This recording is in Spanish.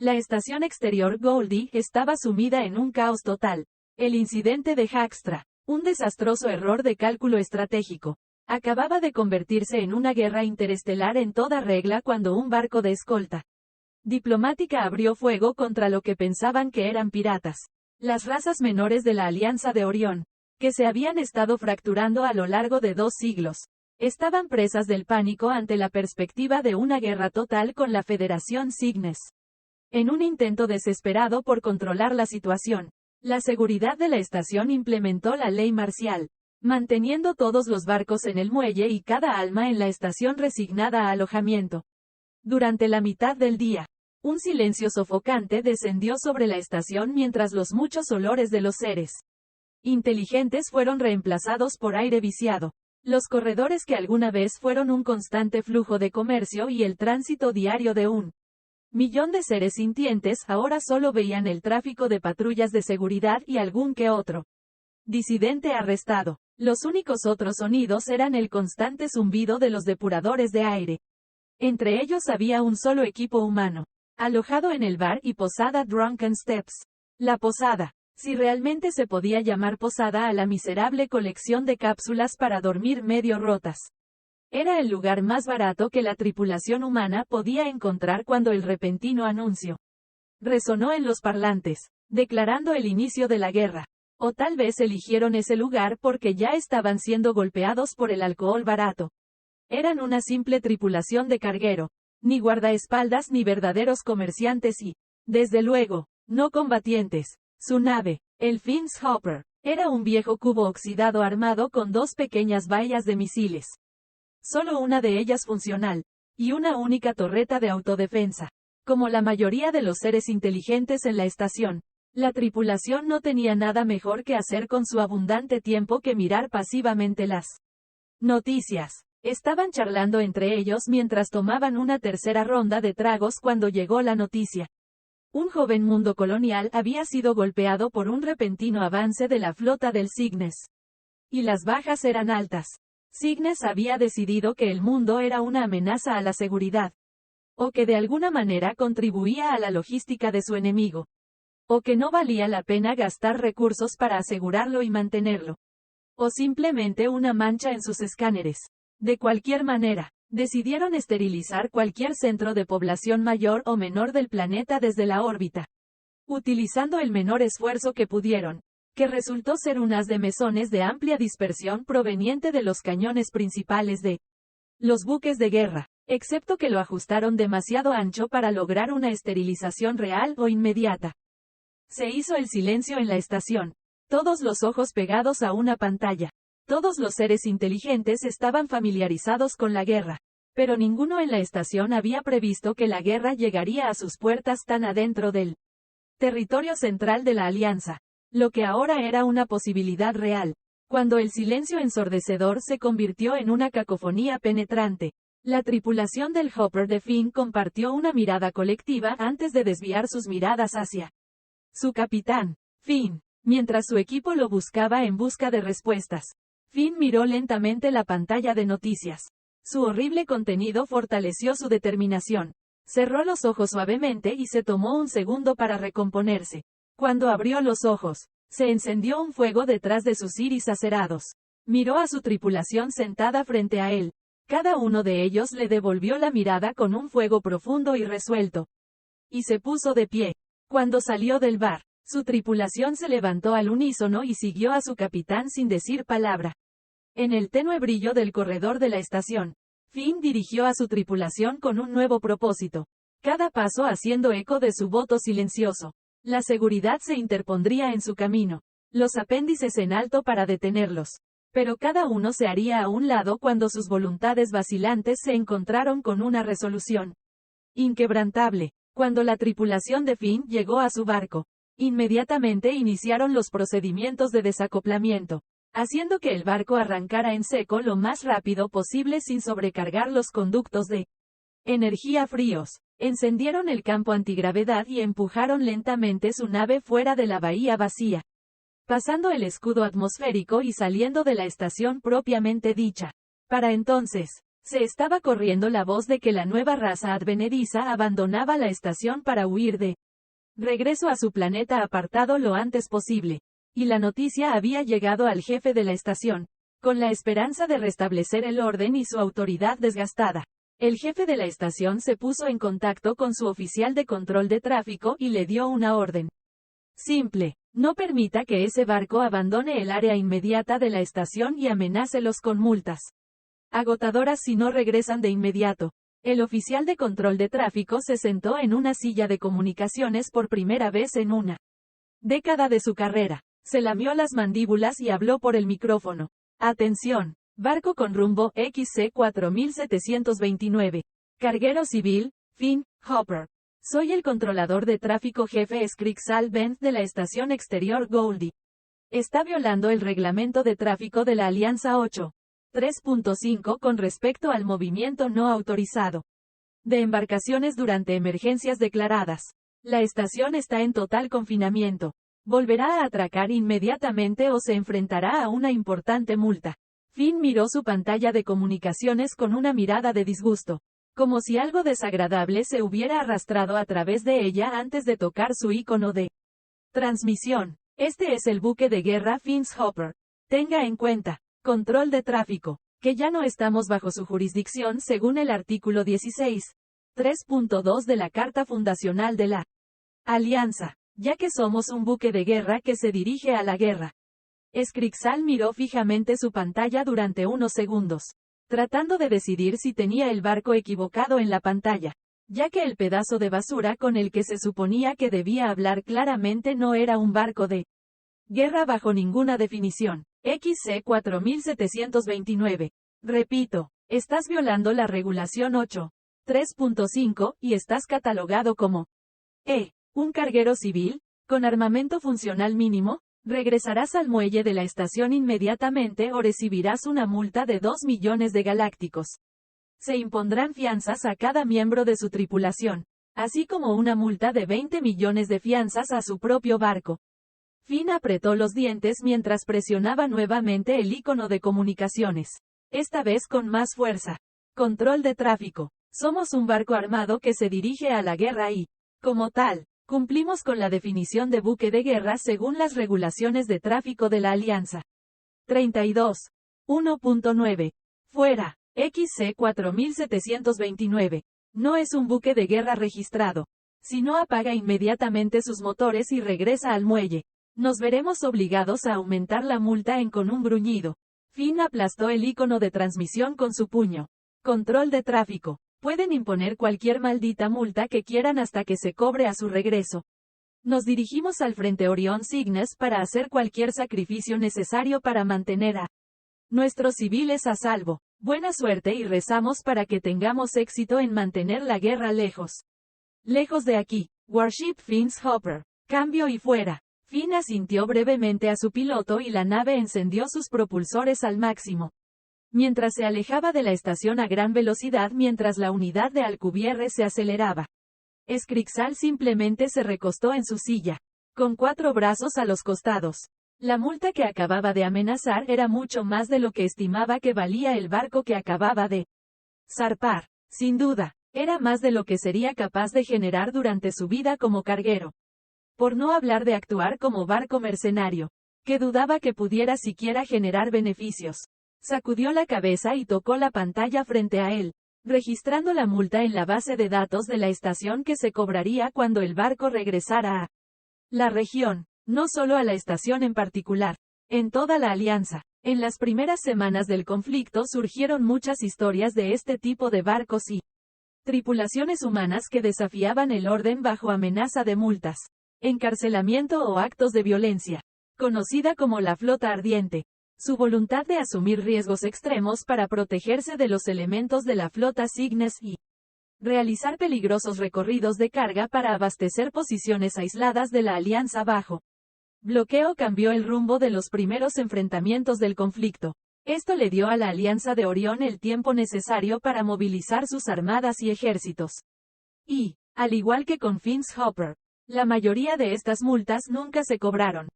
La estación exterior Goldie estaba sumida en un caos total. El incidente de Hackstra, un desastroso error de cálculo estratégico, acababa de convertirse en una guerra interestelar en toda regla cuando un barco de escolta diplomática abrió fuego contra lo que pensaban que eran piratas. Las razas menores de la Alianza de Orión, que se habían estado fracturando a lo largo de 2 siglos, estaban presas del pánico ante la perspectiva de una guerra total con la Federación Cygnus. En un intento desesperado por controlar la situación, la seguridad de la estación implementó la ley marcial, manteniendo todos los barcos en el muelle y cada alma en la estación resignada a alojamiento. Durante la mitad del día, un silencio sofocante descendió sobre la estación mientras los muchos olores de los seres inteligentes fueron reemplazados por aire viciado. Los corredores que alguna vez fueron un constante flujo de comercio y el tránsito diario de 1 millón de seres sintientes ahora solo veían el tráfico de patrullas de seguridad y algún que otro disidente arrestado. Los únicos otros sonidos eran el constante zumbido de los depuradores de aire. Entre ellos había un solo equipo humano, alojado en el bar y posada Drunken Steps. La posada, si realmente se podía llamar posada a la miserable colección de cápsulas para dormir medio rotas. Era el lugar más barato que la tripulación humana podía encontrar cuando el repentino anuncio resonó en los parlantes, declarando el inicio de la guerra. O tal vez eligieron ese lugar porque ya estaban siendo golpeados por el alcohol barato. Eran una simple tripulación de carguero, ni guardaespaldas ni verdaderos comerciantes y, desde luego, no combatientes. Su nave, el Finn's Hopper, era un viejo cubo oxidado armado con 2 pequeñas bahías de misiles. Solo una de ellas funcional, y una única torreta de autodefensa. Como la mayoría de los seres inteligentes en la estación, la tripulación no tenía nada mejor que hacer con su abundante tiempo que mirar pasivamente las noticias. Estaban charlando entre ellos mientras tomaban una tercera ronda de tragos cuando llegó la noticia. Un joven mundo colonial había sido golpeado por un repentino avance de la flota del Cygnus. Y las bajas eran altas. Cygnus había decidido que el mundo era una amenaza a la seguridad. O que de alguna manera contribuía a la logística de su enemigo. O que no valía la pena gastar recursos para asegurarlo y mantenerlo. O simplemente una mancha en sus escáneres. De cualquier manera, decidieron esterilizar cualquier centro de población mayor o menor del planeta desde la órbita. Utilizando el menor esfuerzo que pudieron, que resultó ser un haz de mesones de amplia dispersión proveniente de los cañones principales de los buques de guerra, excepto que lo ajustaron demasiado ancho para lograr una esterilización real o inmediata. Se hizo el silencio en la estación, todos los ojos pegados a una pantalla. Todos los seres inteligentes estaban familiarizados con la guerra, pero ninguno en la estación había previsto que la guerra llegaría a sus puertas tan adentro del territorio central de la Alianza, lo que ahora era una posibilidad real. Cuando el silencio ensordecedor se convirtió en una cacofonía penetrante, la tripulación del Hopper de Finn compartió una mirada colectiva antes de desviar sus miradas hacia su capitán, Finn, mientras su equipo lo buscaba en busca de respuestas. Finn miró lentamente la pantalla de noticias. Su horrible contenido fortaleció su determinación. Cerró los ojos suavemente y se tomó un segundo para recomponerse. Cuando abrió los ojos, se encendió un fuego detrás de sus iris acerados. Miró a su tripulación sentada frente a él. Cada uno de ellos le devolvió la mirada con un fuego profundo y resuelto. Y se puso de pie. Cuando salió del bar, su tripulación se levantó al unísono y siguió a su capitán sin decir palabra. En el tenue brillo del corredor de la estación, Finn dirigió a su tripulación con un nuevo propósito. Cada paso haciendo eco de su voto silencioso. La seguridad se interpondría en su camino. Los apéndices en alto para detenerlos. Pero cada uno se haría a un lado cuando sus voluntades vacilantes se encontraron con una resolución inquebrantable. Cuando la tripulación de Finn llegó a su barco, inmediatamente iniciaron los procedimientos de desacoplamiento, haciendo que el barco arrancara en seco lo más rápido posible sin sobrecargar los conductos de energía fríos. Encendieron el campo antigravedad y empujaron lentamente su nave fuera de la bahía vacía, pasando el escudo atmosférico y saliendo de la estación propiamente dicha. Para entonces, Se estaba corriendo la voz de que la nueva raza advenediza abandonaba la estación para huir de regreso a su planeta apartado lo antes posible. Y la noticia había llegado al jefe de la estación, con la esperanza de restablecer el orden y su autoridad desgastada. El jefe de la estación se puso en contacto con su oficial de control de tráfico y le dio una orden simple: no permita que ese barco abandone el área inmediata de la estación y amenácelos con multas agotadoras si no regresan de inmediato. El oficial de control de tráfico se sentó en una silla de comunicaciones por primera vez en una década de su carrera. Se lamió las mandíbulas y habló por el micrófono. Atención. Barco con rumbo XC 4729. Carguero civil, Finn Hopper. Soy el controlador de tráfico jefe Scrixal Bent de la estación exterior Goldie. Está violando el reglamento de tráfico de la Alianza 8.3.5 con respecto al movimiento no autorizado de embarcaciones durante emergencias declaradas. La estación está en total confinamiento. Volverá a atracar inmediatamente o se enfrentará a una importante multa. Finn miró su pantalla de comunicaciones con una mirada de disgusto, como si algo desagradable se hubiera arrastrado a través de ella antes de tocar su icono de transmisión. Este es el buque de guerra Finn's Hopper. Tenga en cuenta, control de tráfico, que ya no estamos bajo su jurisdicción según el artículo 16.3.2 de la Carta Fundacional de la Alianza, ya que somos un buque de guerra que se dirige a la guerra. Scrixal miró fijamente su pantalla durante unos segundos, tratando de decidir si tenía el barco equivocado en la pantalla, ya que el pedazo de basura con el que se suponía que debía hablar claramente no era un barco de guerra bajo ninguna definición. XC 4729. Repito, estás violando la regulación 8.3.5 y estás catalogado como un carguero civil, con armamento funcional mínimo. Regresarás al muelle de la estación inmediatamente o recibirás una multa de 2 millones de galácticos. Se impondrán fianzas a cada miembro de su tripulación, así como una multa de 20 millones de fianzas a su propio barco. Finn apretó los dientes mientras presionaba nuevamente el icono de comunicaciones, esta vez con más fuerza. Control de tráfico. Somos un barco armado que se dirige a la guerra y, como tal, cumplimos con la definición de buque de guerra según las regulaciones de tráfico de la Alianza. 32. 1.9. Fuera. XC 4729. No es un buque de guerra registrado. Si no apaga inmediatamente sus motores y regresa al muelle, nos veremos obligados a aumentar la multa con un gruñido. Finn aplastó el icono de transmisión con su puño. Control de tráfico. Pueden imponer cualquier maldita multa que quieran hasta que se cobre a su regreso. Nos dirigimos al Frente Orión Cygnus para hacer cualquier sacrificio necesario para mantener a nuestros civiles a salvo. Buena suerte y rezamos para que tengamos éxito en mantener la guerra lejos. Lejos de aquí. Warship Finn's Hopper. Cambio y fuera. Finn asintió brevemente a su piloto y la nave encendió sus propulsores al máximo, mientras se alejaba de la estación a gran velocidad mientras la unidad de Alcubierre se aceleraba. Scrixal simplemente se recostó en su silla, con 4 brazos a los costados. La multa que acababa de amenazar era mucho más de lo que estimaba que valía el barco que acababa de zarpar. Sin duda, era más de lo que sería capaz de generar durante su vida como carguero. Por no hablar de actuar como barco mercenario, que dudaba que pudiera siquiera generar beneficios. Sacudió la cabeza y tocó la pantalla frente a él, registrando la multa en la base de datos de la estación que se cobraría cuando el barco regresara a la región, no solo a la estación en particular, en toda la Alianza. En las primeras semanas del conflicto surgieron muchas historias de este tipo de barcos y tripulaciones humanas que desafiaban el orden bajo amenaza de multas, encarcelamiento o actos de violencia, conocida como la flota ardiente. Su voluntad de asumir riesgos extremos para protegerse de los elementos de la flota Cygnus y realizar peligrosos recorridos de carga para abastecer posiciones aisladas de la Alianza bajo bloqueo cambió el rumbo de los primeros enfrentamientos del conflicto. Esto le dio a la Alianza de Orión el tiempo necesario para movilizar sus armadas y ejércitos. Y, al igual que con Finn's Hopper, la mayoría de estas multas nunca se cobraron.